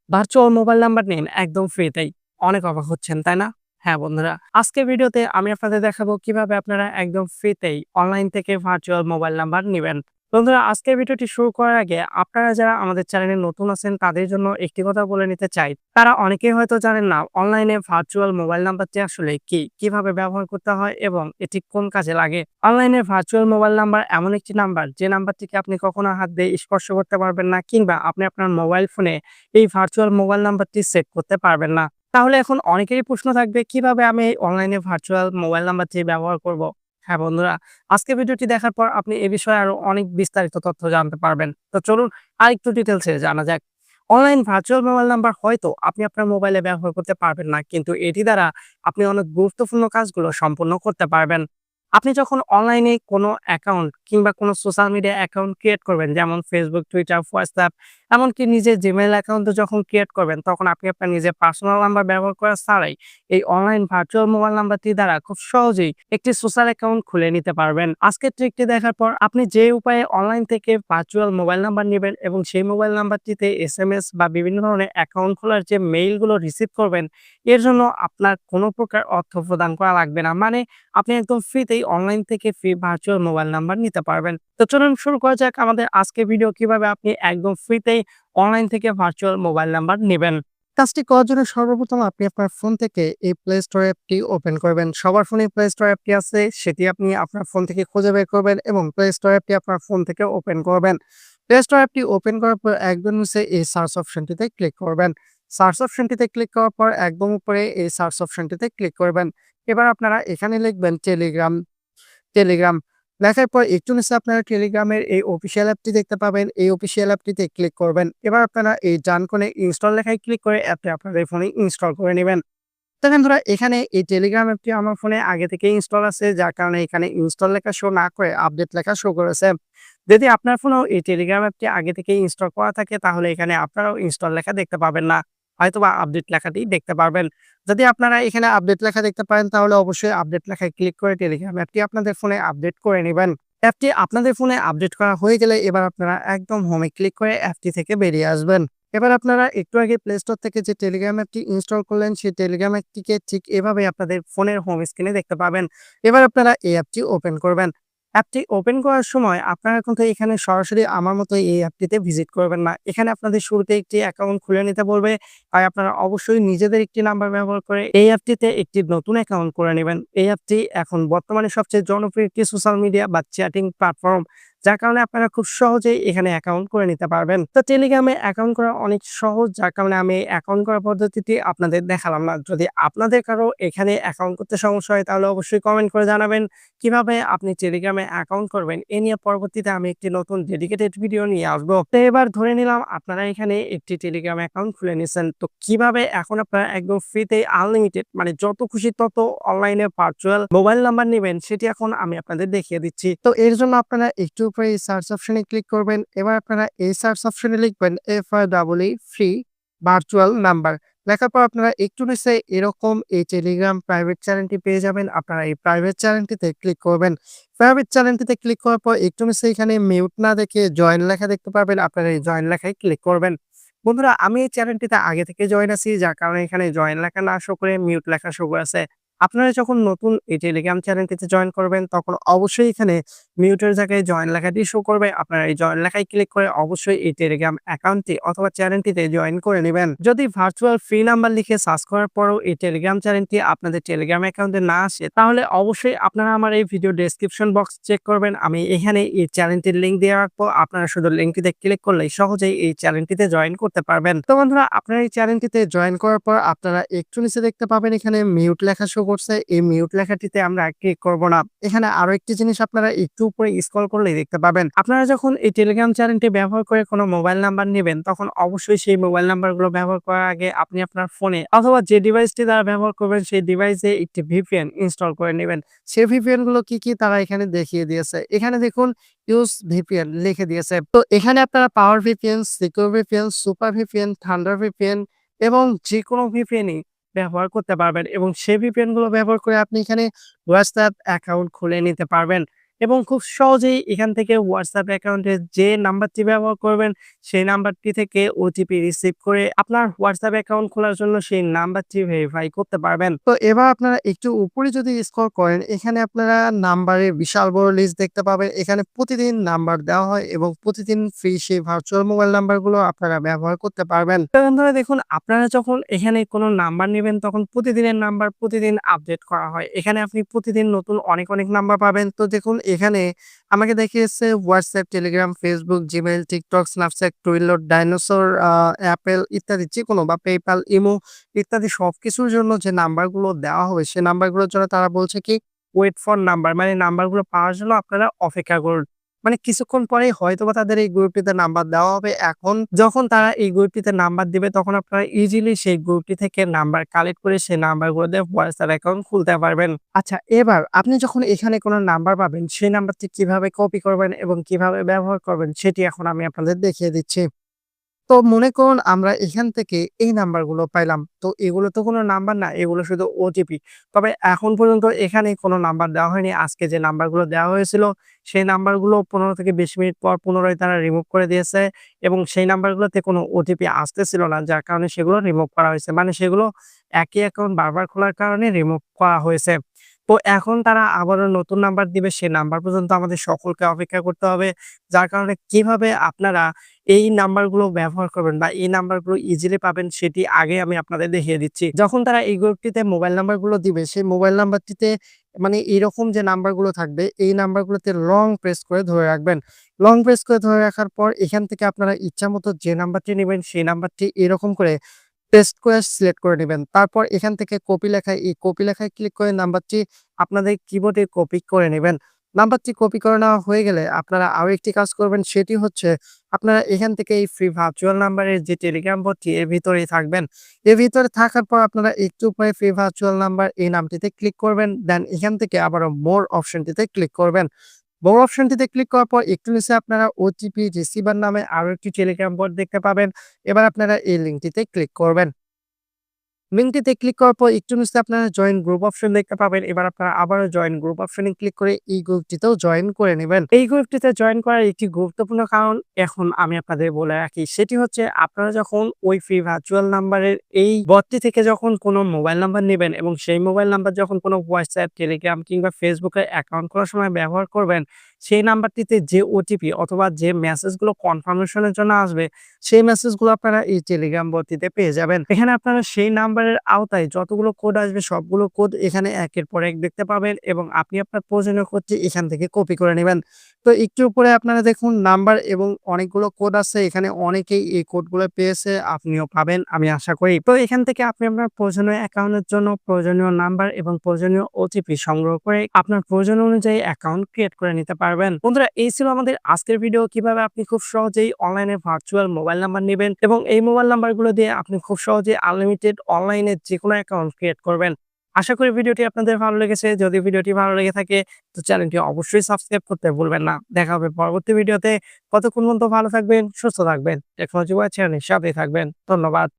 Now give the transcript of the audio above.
Virtual mobile number নিন একদম ফ্রিতেই। অনেক অবাক হচ্ছেন, তাই না? হ্যাঁ বন্ধুরা, আজকের ভিডিওতে আমি আপনাদের দেখাবো কিভাবে আপনারা একদম ফ্রিতেই অনলাইন থেকে ভার্চুয়াল মোবাইল নাম্বার নিবেন। বন্ধুরা, আজকের ভিডিওটি শুরু করার আগে আপনারা যারা আমাদের চ্যানেলে নতুন আছেন তাদের জন্য একটি কথা বলে নিতে চাই। তারা অনেকেই হয়তো জানেন না অনলাইনে ভার্চুয়াল মোবাইল নাম্বারটি আসলে কি, কিভাবে ব্যবহার করতে হয় এবং এটি কোন কাজে লাগে। অনলাইনে ভার্চুয়াল মোবাইল নাম্বার এমন একটি নাম্বার যে নাম্বারটিকে আপনি কখনো হাত দিয়ে স্পর্শ করতে পারবেন না, কিংবা আপনি আপনার মোবাইল ফোনে এই ভার্চুয়াল মোবাইল নাম্বারটি সেট করতে পারবেন না। তাহলে এখন অনেকেরই প্রশ্ন থাকবে, কিভাবে আমি এই অনলাইনে ভার্চুয়াল মোবাইল নাম্বারটি ব্যবহার করব? হ্যাঁ বন্ধুরা, আজকে ভিডিওটি দেখার পর আপনি এ বিষয়ে আরো অনেক বিস্তারিত তথ্য জানতে পারবেন। তো চলুন আরেকটু ডিটেইলসে জানা যাক। অনলাইন ভার্চুয়াল মোবাইল নাম্বার হয়তো আপনি আপনার মোবাইলে ব্যবহার করতে পারবেন না, কিন্তু এটি দ্বারা আপনি অনেক গুরুত্বপূর্ণ কাজগুলো সম্পন্ন করতে পারবেন। আপনি যখন অনলাইনে কোনো অ্যাকাউন্ট কিংবা কোনো সোশ্যাল মিডিয়া অ্যাকাউন্ট ক্রিয়েট করবেন, যেমন ফেসবুক, টুইটার, হোয়াটসঅ্যাপ, এমনকি নিজের জিমেইল অ্যাকাউন্টও যখন ক্রিয়েট করবেন, তখন আপনি আপনার নিজের পার্সোনাল নাম্বার ব্যবহার করা ছাড়াই এই অনলাইন ভার্চুয়াল মোবাইল নাম্বারটি দ্বারা খুব সহজেই একটি সোশ্যাল অ্যাকাউন্ট খুলে নিতে পারবেন। আজকের ট্রিকটি দেখার পর আপনি যে উপায়ে অনলাইন থেকে ভার্চুয়াল মোবাইল নাম্বার নেবেন এবং সেই মোবাইল নাম্বারটিতে এসএমএস বা বিভিন্ন ধরনের অ্যাকাউন্ট খোলার যে মেইলগুলো রিসিভ করবেন, এর জন্য আপনার কোনো প্রকার অর্থ প্রদান করা লাগবে না। মানে আপনি একদম ফ্রিতেই অনলাইন থেকে ফ্রি ভার্চুয়াল মোবাইল নাম্বার নিতে পারবেন। তো চলুন শুরু করা যাক আমাদের আজকের ভিডিও, কিভাবে আপনি একদম ফ্রিতেই অনলাইন থেকে ভার্চুয়াল মোবাইল নাম্বার নেবেন। কাজটি করার জন্য সর্বপ্রথম আপনি আপনার ফোন থেকে এই প্লে স্টোর অ্যাপটি ওপেন করবেন। সবার ফোনে প্লে স্টোর অ্যাপটি আছে, সেটি আপনি আপনার ফোন থেকে খুঁজে বের করবেন এবং প্লে স্টোর অ্যাপটি আপনার ফোন থেকে ওপেন করবেন। প্লে স্টোর অ্যাপটি ওপেন করার পর একদম নিচে এই সার্চ অপশনটিতে ক্লিক করবেন। সার্চ অপশনটিতে ক্লিক করার পর একদম উপরে এই সার্চ অপশনটিতে ক্লিক করবেন। এবার আপনারা এখানে লিখবেন টেলিগ্রাম। টেলিগ্রাম লেখার পর একটু নিচে আপনারা টেলিগ্রামের এই অফিসিয়াল অ্যাপটি দেখতে পাবেন। এই অফিসিয়াল অ্যাপটিতে ক্লিক করবেন। এবার আপনারা এই ডান কোণে ইনস্টল লেখায় ক্লিক করে অ্যাপটি আপনাদের ফোনে ইনস্টল করে নেবেন। দেখেন ধরা এখানে এই টেলিগ্রাম অ্যাপটি আমার ফোনে আগে থেকেই ইনস্টল আছে, যার কারণে এখানে ইনস্টল লেখা শো না করে আপডেট লেখা শো করেছে। যদি আপনার ফোনেও এই টেলিগ্রাম অ্যাপটি আগে থেকেই ইনস্টল করা থাকে, তাহলে এখানে আপনারাও ইনস্টল লেখা দেখতে পাবেন না, হয়তোবা আপডেট লেখাটি দেখতে পারবেন। যদি আপনারা এখানে আপডেট লেখা দেখতে পারেন, তাহলে অবশ্যই আপডেট লেখায় ক্লিক করে টেলিগ্রাম অ্যাপটি আপনাদের ফোনে আপডেট করে নেবেন। অ্যাপটি আপনাদের ফোনে আপডেট করা হয়ে গেলে এবার আপনারা একদম হোমে ক্লিক করে অ্যাপটি থেকে বেরিয়ে আসবেন। এবার আপনারা একটু আগে প্লে স্টোর থেকে যে টেলিগ্রাম অ্যাপটি ইনস্টল করলেন, সেই টেলিগ্রাম অ্যাপটিকে ঠিক এভাবে আপনাদের ফোনের হোম স্ক্রিনে দেখতে পাবেন। এবার আপনারা এই অ্যাপটি ওপেন করবেন। অ্যাপটি ওপেন করার সময় আপনারা কিন্তু এখানে সরাসরি আমার মতো এই অ্যাপটিতে ভিজিট করবেন না। এখানে আপনাদের শুরুতে একটি অ্যাকাউন্ট খুলে নিতে বলবে। তাই আপনারা অবশ্যই নিজেদের একটি নাম্বার ব্যবহার করে এই অ্যাপটিতে একটি নতুন অ্যাকাউন্ট করে নেবেন। এই অ্যাপটি এখন বর্তমানে সবচেয়ে জনপ্রিয় একটি সোশ্যাল মিডিয়া বা চ্যাটিং প্ল্যাটফর্ম, যার কারণে আপনারা খুব সহজেই এখানে অ্যাকাউন্ট করে নিতে পারবেন। তো টেলিগ্রামে অ্যাকাউন্ট করা অনেক সহজ, যার কারণে আমি অ্যাকাউন্ট করার পদ্ধতিটি আপনাদের দেখালাম না। যদি আপনাদের কারো এখানে অ্যাকাউন্ট করতে সমস্যা হয়, তাহলে অবশ্যই কমেন্ট করে জানাবেন কিভাবে আপনি টেলিগ্রামে অ্যাকাউন্ট করবেন। এ নিয়ে পরবর্তীতে আমি একটি নতুন ডেডিকেটেড ভিডিও নিয়ে আসবো। তো এবার ধরে নিলাম আপনারা এখানে একটি টেলিগ্রাম অ্যাকাউন্ট খুলে নিয়েছেন। তো কিভাবে এখন আপনারা একদম ফ্রিতে আনলিমিটেড, মানে যত খুশি তত অনলাইনে ভার্চুয়াল মোবাইল নাম্বার নেবেন, সেটি এখন আমি আপনাদের দেখিয়ে দিচ্ছি। তো এর জন্য আপনারা একটু উপরে এই সার্চ অপশনে ক্লিক করবেন। এবার আপনারা এই সার্চ অপশনে লিখবেন FREE ফ্রি ভার্চুয়াল নাম্বার। লেখার পর আপনারা একটু নিচে এরকম এই টেলিগ্রাম প্রাইভেট চ্যানেলটি পেয়ে যাবেন। আপনারা এই প্রাইভেট চ্যানেলটিতে ক্লিক করবেন। প্রাইভেট চ্যানেলটিতে ক্লিক করার পর একটু নিচে এখানে মিউট না দেখে জয়েন লেখা দেখতে পাবেন। আপনারা এই জয়েন লেখায় ক্লিক করবেন। বন্ধুরা, আমি এই চ্যানেলটিতে আগে থেকে জয়েন আছি, যার কারণে এখানে জয়েন লেখা না শো করে মিউট লেখা শো করেছে। আপনারা যখন নতুন এই টেলিগ্রাম চ্যানেলটিতে জয়েন করবেন, তখন অবশ্যই এখানে মিউটের জায়গায় জয়েন লেখাটি শো করবে। আপনারা এই জয়েন লেখায় ক্লিক করে অবশ্যই এই টেলিগ্রাম অ্যাকাউন্টটি অথবা চ্যানেলটিতে জয়েন করে নেবেন। যদি ভার্চুয়াল ফ্রি নাম্বার লিখে সার্চ করার পরও এই টেলিগ্রাম চ্যানেলটি আপনাদের টেলিগ্রাম অ্যাকাউন্টে না আসে, তাহলে অবশ্যই আপনারা আমার এই ভিডিও ডেসক্রিপশন বক্স চেক করবেন। আমি এখানে এই চ্যানেলটির লিঙ্ক দিয়ে রাখবো। আপনারা শুধু লিঙ্কটিতে ক্লিক করলেই সহজেই এই চ্যানেলটিতে জয়েন করতে পারবেন। তো বন্ধুরা, আপনারা এই চ্যানেলটিতে জয়েন করার পর আপনারা একটু নিচে দেখতে পাবেন এখানে মিউট লেখা শো করছে। এই মিউট লেখাটিতে আমরা ক্লিক করব না। এখানে আরো একটি জিনিস আপনারা একটু উপরে স্ক্রল করলেই দেখতে পাবেন। আপনারা যখন এই টেলিগ্রাম চ্যানেলটি ব্যবহার করে কোনো মোবাইল নাম্বার নেবেন, তখন অবশ্যই সেই মোবাইল নাম্বারগুলো ব্যবহার করার আগে আপনি আপনার ফোনে অথবা যে ডিভাইসটি দ্বারা ব্যবহার করবেন, সেই ডিভাইসে একটি VPN ইনস্টল করে নেবেন। সেই VPN গুলো কি কি তারা এখানে দেখিয়ে দিয়েছে। এখানে দেখুন ইউজ VPN লিখে দিয়েছে। তো এখানে আপনারা পাওয়ার VPN, secure VPN, super VPN, thunder VPN এবং যেকোনো VPN-ই ব্যবহার করতে পারবেন এবং সেই VPN গুলো ব্যবহার করে আপনি এখানে WhatsApp অ্যাকাউন্ট খুলে নিতে পারবেন। এবং খুব সহজেই এখান থেকে WhatsApp অ্যাকাউন্টে যে নাম্বারটি ব্যবহার করবেন, সেই নাম্বারটি থেকে ওটিপি রিসিভ করে আপনার WhatsApp অ্যাকাউন্ট খোলার জন্য সেই নাম্বারটি ভেরিফাই করতে পারবেন। তো এবার আপনারা একটু উপরে যদি স্ক্রল করেন, এখানে আপনারা নাম্বারের বিশাল বড় লিস্ট দেখতে পাবেন। এখানে প্রতিদিন নাম্বার দেওয়া হয় এবং প্রতিদিন ফ্রি সেই ভার্চুয়াল মোবাইল নাম্বারগুলো আপনারা ব্যবহার করতে পারবেন। তো বন্ধুরা দেখুন, আপনারা যখন এখানে কোনো নাম্বার নিবেন তখন প্রতিদিনের নাম্বার প্রতিদিন আপডেট করা হয়। এখানে আপনি প্রতিদিন নতুন অনেক নাম্বার পাবেন। তো দেখুন এখানে আমাকে দেখিয়েছে WhatsApp, Telegram, Facebook, Gmail, TikTok, Snapchat, Twilio, Dinosaur, Apple ইত্যাদি যেকোনো বা PayPal, ইমো ইত্যাদি সবকিছুর জন্য যে নাম্বারগুলো দেওয়া হবে সে নাম্বারগুলোর জন্য তারা বলছে কি ওয়েট ফর নাম্বার, মানে নাম্বারগুলো পাওয়ার জন্য আপনারা অপেক্ষা করুন। মানে কিছুক্ষণ পরেই হয়তোবা তাদের এই গ্রুপটিতে নাম্বার দেওয়া হবে। এখন যখন তারা এই গ্রুপটিতে নাম্বার দিবে তখন আপনারা ইজিলি সেই গ্রুপটি থেকে নাম্বার কালেক্ট করে সেই নাম্বারগুলো দিয়ে WhatsApp অ্যাকাউন্ট খুলতে পারবেন। আচ্ছা, এবার আপনি যখন এখানে কোনো নাম্বার পাবেন সেই নাম্বারটি কিভাবে কপি করবেন এবং কিভাবে ব্যবহার করবেন সেটি এখন আমি আপনাদের দেখিয়ে দিচ্ছি। তো মনে করুন আমরা এখান থেকে এই নাম্বারগুলো পাইলাম। তো এগুলো তো কোনো নাম্বার না, এগুলো শুধু ওটিপি। তবে এখন পর্যন্ত এখানে কোনো নাম্বার দেওয়া হয়নি। আজকে যে নাম্বারগুলো দেওয়া হয়েছিল, সেই নাম্বারগুলো ১৫ থেকে ২০ মিনিট পর পুনরায় তারা রিমুভ করে দিয়েছে এবং সেই নাম্বারগুলোতে কোনো ওটিপি আসতেছিল না। যার কারণে সেগুলো রিমুভ করা হয়েছে। মানে সেগুলো একই অ্যাকাউন্ট বারবার খোলার কারণে রিমুভ করা হয়েছে। তো এখন তারা আবারও নতুন নাম্বার দিবে। সেই নাম্বার পর্যন্ত আমাদের সকলকে অপেক্ষা করতে হবে। যার কারণে কিভাবে আপনারা এই নাম্বারগুলো ব্যবহার করবেন বা এই নাম্বারগুলো ইজিলি পাবেন সেটি আগে আমি আপনাদের দেখিয়ে দিচ্ছি। যখন তারা এই গ্রুপটিতে মোবাইল নাম্বারগুলো দিবে, সেই মোবাইল নাম্বারটিতে মানে এরকম যে নাম্বারগুলো থাকবে, এই নাম্বারগুলোতে লং প্রেস করে ধরে রাখবেন। লং প্রেস করে ধরে রাখার পর এখান থেকে আপনারা ইচ্ছামতো যে নাম্বারটি নিবেন, সেই নাম্বারটি এরকম করে পেস্ট করে সিলেক্ট করে নিবেন। তারপর এখান থেকে কপি লেখায়, এই কপি লেখায় ক্লিক করে নাম্বারটি আপনাদের কিবোর্ডে কপি করে নিবেন। নাম্বারটি কপি করে নেওয়া হয়ে গেলে আপনারা আরো একটি কাজ করবেন, সেটি হচ্ছে আপনারা এখান থেকে এই ফ্রি ভার্চুয়াল নাম্বারের যে টেলিগ্রাম বটটি এর ভিতরেই থাকবেন। এর ভিতরে থাকার পর আপনারা একটু উপরে ফ্রি ভার্চুয়াল নাম্বার এই নামটিতে ক্লিক করবেন। দেন এখান থেকে আবারও মোর অপশনটিতে ক্লিক করবেন। মোর অপশনটিতে ক্লিক করার পর একটু নিচে আপনারা ওটিপি রিসিভার নামে আরো একটি টেলিগ্রাম বট দেখতে পাবেন। এবার আপনারা এই লিঙ্কটিতে ক্লিক করবেন। লিঙ্কটিতে ক্লিক করার পর একটু নিচে আপনারা জয়েন গ্রুপ অপশন দেখতে পাবেন। এবার আপনারা আবারও জয়েন গ্রুপ অপশনে ক্লিক করে এই গ্রুপটিতেও জয়েন করে নেবেন। এই গ্রুপটিতে জয়েন করার একটি গুরুত্বপূর্ণ কারণ এখন আমি আপনাদের বলে রাখি। সেটি হচ্ছে আপনারা যখন ওই ফ্রি ভার্চুয়াল নাম্বারের এই বটটি থেকে যখন কোনো মোবাইল নাম্বার নেবেন এবং সেই মোবাইল নাম্বার যখন কোনো WhatsApp, Telegram কিংবা Facebook এর অ্যাকাউন্ট করার সময় ব্যবহার করবেন, সেই নাম্বারটিতে যে ওটিপি অথবা যে মেসেজগুলো কনফার্মেশন এর জন্য আসবে, সেই মেসেজগুলো আপনারা এই টেলিগ্রাম বটটিতে পেয়ে যাবেন। এখানে আপনারা সেই নাম্বারের আওতায় যতগুলো কোড আসবে সবগুলো কোড এখানে একের পর এক দেখতে পাবেন এবং আপনি আপনার প্রয়োজনীয় কোডটি এখান থেকে কপি করে নেবেন। তো একটু উপরে আপনারা দেখুন নাম্বার এবং অনেকগুলো কোড আছে। এখানে অনেকেই এই কোডগুলো পেয়েছে, আপনিও পাবেন আমি আশা করি। তো এখান থেকে আপনি আপনার প্রয়োজনীয় অ্যাকাউন্টের জন্য প্রয়োজনীয় নাম্বার এবং প্রয়োজনীয় ওটিপি সংগ্রহ করে আপনার প্রয়োজন অনুযায়ী অ্যাকাউন্ট ক্রিয়েট করে নিতে পারবেন। বন্ধুরা, এই ছিল আমাদের আজকের ভিডিও, কিভাবে আপনি খুব সহজেই অনলাইনে ভার্চুয়াল মোবাইল নাম্বার নেবেন এবং এই মোবাইল নাম্বারগুলো দিয়ে আপনি খুব সহজেই আনলিমিটেড অনলাইনে যেকোনো অ্যাকাউন্ট ক্রিয়েট করবেন। আশা করি ভিডিওটি আপনাদের ভালো লেগেছে। যদি ভিডিওটি ভালো লেগে থাকে তো চ্যানেলটি অবশ্যই সাবস্ক্রাইব করতে ভুলবেন না। দেখা হবে পরবর্তী ভিডিওতে। ততক্ষণ পর্যন্ত ভালো থাকবেন, সুস্থ থাকবেন। টেকনোলজি ওয়াচ চ্যানেলের সাথেই থাকবেন। ধন্যবাদ।